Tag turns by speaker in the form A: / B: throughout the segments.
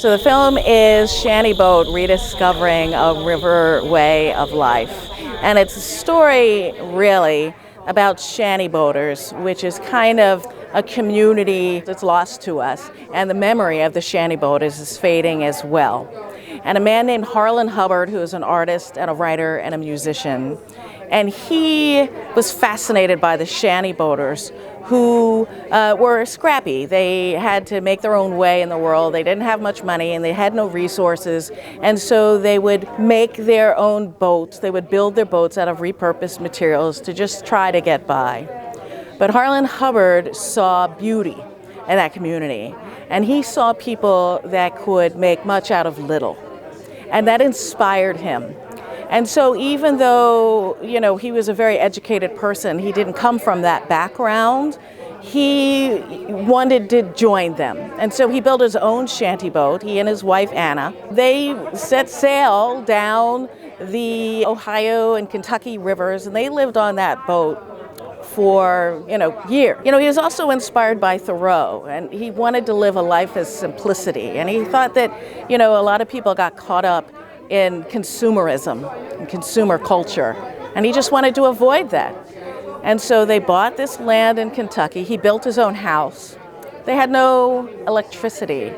A: So the film is Shantyboat rediscovering a river way of life. And it's a story, really, about shantyboaters, which is kind of a community that's lost to us. And the memory of the shantyboaters is fading as well. And a man named Harlan Hubbard, who is an artist and a writer and a musician, and he was fascinated by the shantyboaters who were scrappy. They had to make their own way in the world. They didn't have much money and they had no resources. And so they would make their own boats. They would build their boats out of repurposed materials to just try to get by. But Harlan Hubbard saw beauty in that community. And he saw people that could make much out of little. And that inspired him. And so even though, he was a very educated person, he didn't come from that background, he wanted to join them. And so he built his own shanty boat, he and his wife Anna. They set sail down the Ohio and Kentucky rivers, and they lived on that boat for, years. He was also inspired by Thoreau, and he wanted to live a life of simplicity. And he thought that, a lot of people got caught up in consumerism and consumer culture, and he just wanted to avoid that. And so they bought this land in Kentucky. He built his own house. They had no electricity.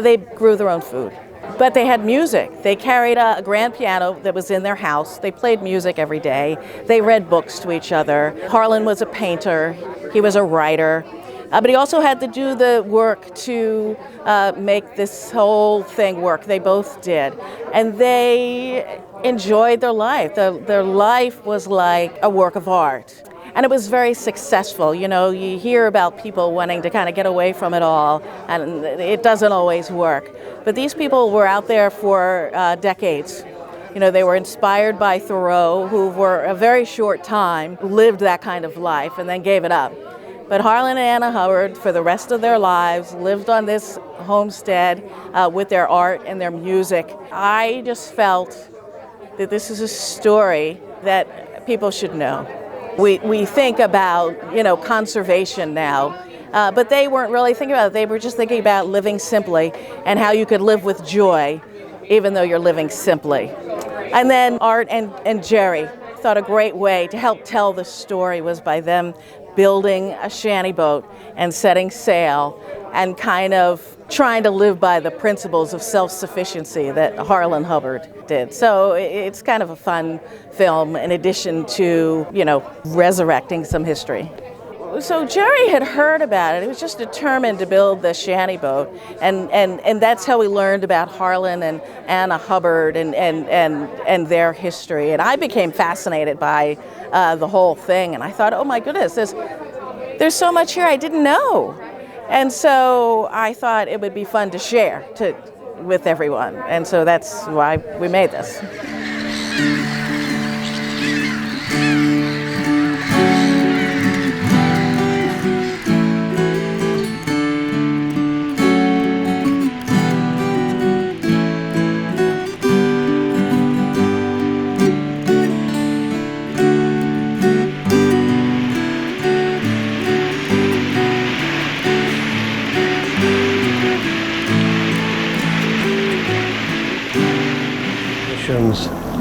A: They grew their own food. But they had music. They carried a grand piano that was in their house. They played music every day. They read books to each other. Harlan was a painter. He was a writer. But he also had to do the work to make this whole thing work. They both did. And they enjoyed their life. Their life was like a work of art. And it was very successful. You hear about people wanting to kind of get away from it all, and it doesn't always work. But these people were out there for decades. They were inspired by Thoreau, who for a very short time lived that kind of life and then gave it up. But Harlan and Anna Hubbard, for the rest of their lives, lived on this homestead with their art and their music. I just felt that this is a story that people should know. We think about, conservation now, but they weren't really thinking about it. They were just thinking about living simply and how you could live with joy, even though you're living simply. And then Art and Jerry thought a great way to help tell the story was by them building a shanty boat and setting sail and kind of trying to live by the principles of self-sufficiency that Harlan Hubbard did. So it's kind of a fun film in addition to, resurrecting some history. So Jerry had heard about it. He was just determined to build the shanty boat, and that's how we learned about Harlan and Anna Hubbard and their history. And I became fascinated by the whole thing, and I thought, oh my goodness, there's so much here I didn't know. And so I thought it would be fun to share with everyone, and so that's why we made this.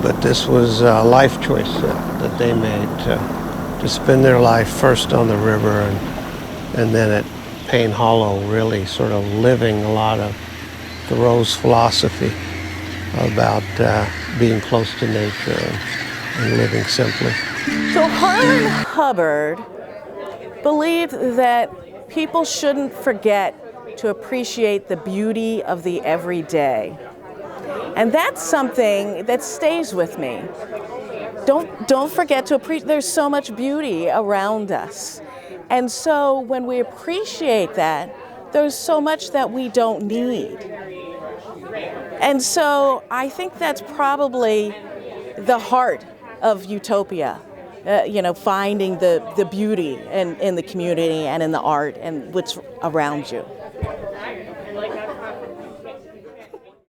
B: But this was a life choice that they made to spend their life first on the river and then at Payne Hollow, really sort of living a lot of Thoreau's philosophy about being close to nature and living simply.
A: So Harlan Hubbard believed that people shouldn't forget to appreciate the beauty of the everyday. And that's something that stays with me. Don't forget to appreciate, there's so much beauty around us. And so when we appreciate that, there's so much that we don't need. And so I think that's probably the heart of Utopia, finding the beauty in the community and in the art and what's around you.